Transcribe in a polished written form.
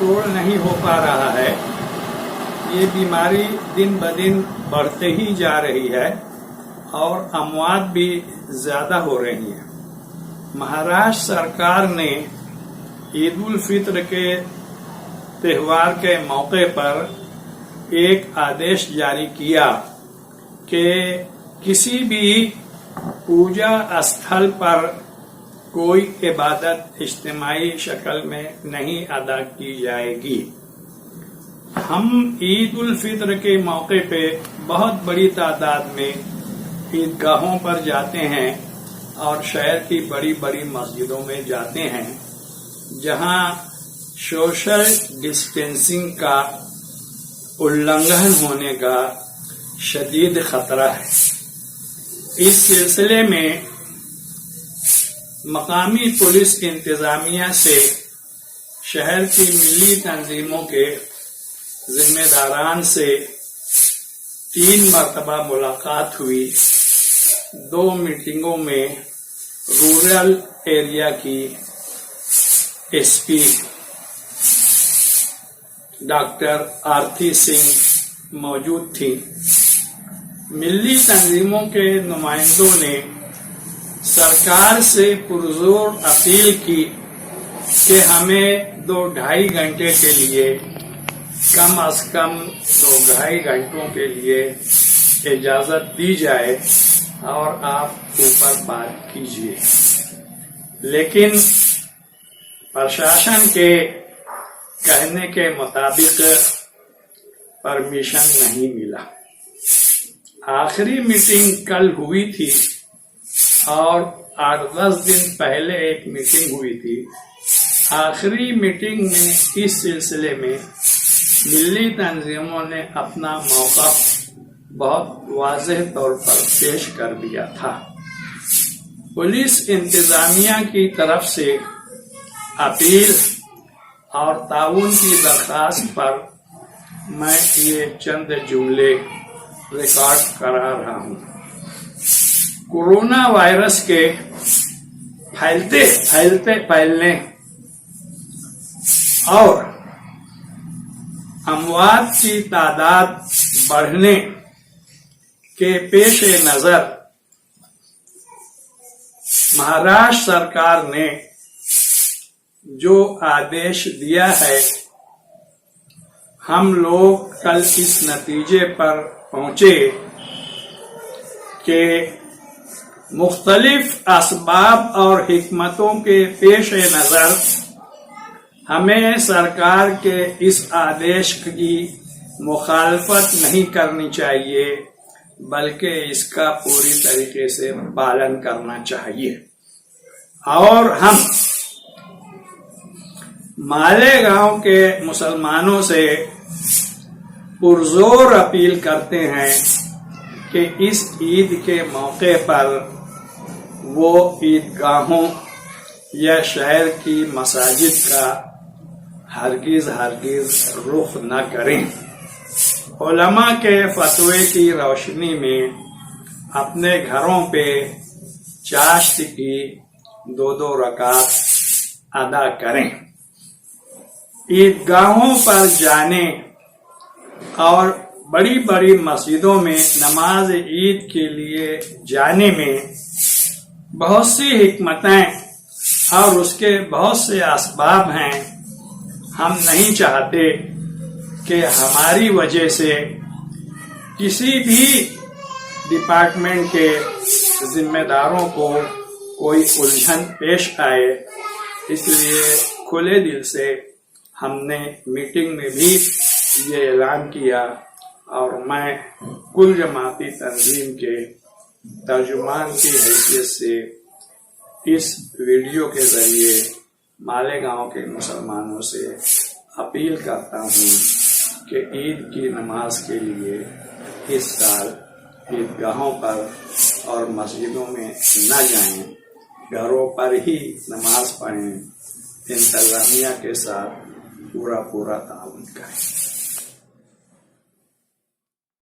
Control نہیں ہو پا رہا ہے. یہ بیماری دن بدن بڑھتے ہی جا رہی ہے اور اموات بھی زیادہ ہو رہی ہیں. مہاراشٹر سرکار نے عید الفطر کے تہوار کے موقع پر ایک آدیش جاری کیا کہ کسی بھی پوجا استھل پر کوئی عبادت اجتماعی شکل میں نہیں ادا کی جائے گی. ہم عید الفطر کے موقع پہ بہت بڑی تعداد میں عیدگاہوں پر جاتے ہیں اور شہر کی بڑی بڑی مسجدوں میں جاتے ہیں جہاں سوشل ڈسٹینسنگ کا النگھن ہونے کا شدید خطرہ ہے. اس سلسلے میں مقامی پولیس انتظامیہ سے شہر کی ملی تنظیموں کے ذمہ داران سے 3 مرتبہ ملاقات ہوئی. 2 میٹنگوں میں رورل ایریا کی ایس پی ڈاکٹر آرتی سنگھ موجود تھی. ملی تنظیموں کے نمائندوں نے سرکار سے پرزور اپیل کی کہ ہمیں 2-2.5 گھنٹے کے لیے کم از کم 2-2.5 گھنٹوں کے لیے اجازت دی جائے اور آپ اوپر بات کیجیے. لیکن پرشاسن کے کہنے کے مطابق پرمیشن نہیں ملا. آخری میٹنگ کل ہوئی تھی اور 8-10 دن پہلے ایک میٹنگ ہوئی تھی. آخری میٹنگ میں اس سلسلے میں ملی تنظیموں نے اپنا موقف بہت واضح طور پر پیش کر دیا تھا. پولیس انتظامیہ کی طرف سے اپیل اور تعاون کی درخواست پر میں یہ چند جملے ریکارڈ کرا رہا ہوں. کورونا وائرس کے پھیلنے اور اموات کی تعداد بڑھنے کے پیش نظر مہاراشٹر سرکار نے جو آدیش دیا ہے، ہم لوگ کل اس نتیجے پر پہنچے کہ مختلف اسباب اور حکمتوں کے پیش نظر ہمیں سرکار کے اس آدیش کی مخالفت نہیں کرنی چاہیے بلکہ اس کا پوری طریقے سے پالن کرنا چاہیے. اور ہم مالیگاؤں کے مسلمانوں سے پرزور اپیل کرتے ہیں کہ اس عید کے موقع پر وہ عیدگاہوں یا شہر کی مساجد کا ہرگز رخ نہ کریں. علماء کے فتوے کی روشنی میں اپنے گھروں پہ چاشت کی 2 رکعت ادا کریں. عیدگاہوں پر جانے اور بڑی بڑی مسجدوں میں نماز عید کے لیے جانے میں بہت سی حکمتیں اور اس کے بہت سے اسباب ہیں. ہم نہیں چاہتے کہ ہماری وجہ سے کسی بھی ڈپارٹمنٹ کے ذمہ داروں کو کوئی الجھن پیش آئے. اس لیے کھلے دل سے ہم نے میٹنگ میں بھی یہ اعلان کیا اور میں کل جماعتی تنظیم کے ترجمان کی حیثیت سے اس ویڈیو کے ذریعے مالیگاؤں کے مسلمانوں سے اپیل کرتا ہوں کہ عید کی نماز کے لیے اس سال عیدگاہوں پر اور مسجدوں میں نہ جائیں، گھروں پر ہی نماز پڑھیں. انتظامیہ کے ساتھ پورا تعاون کریں.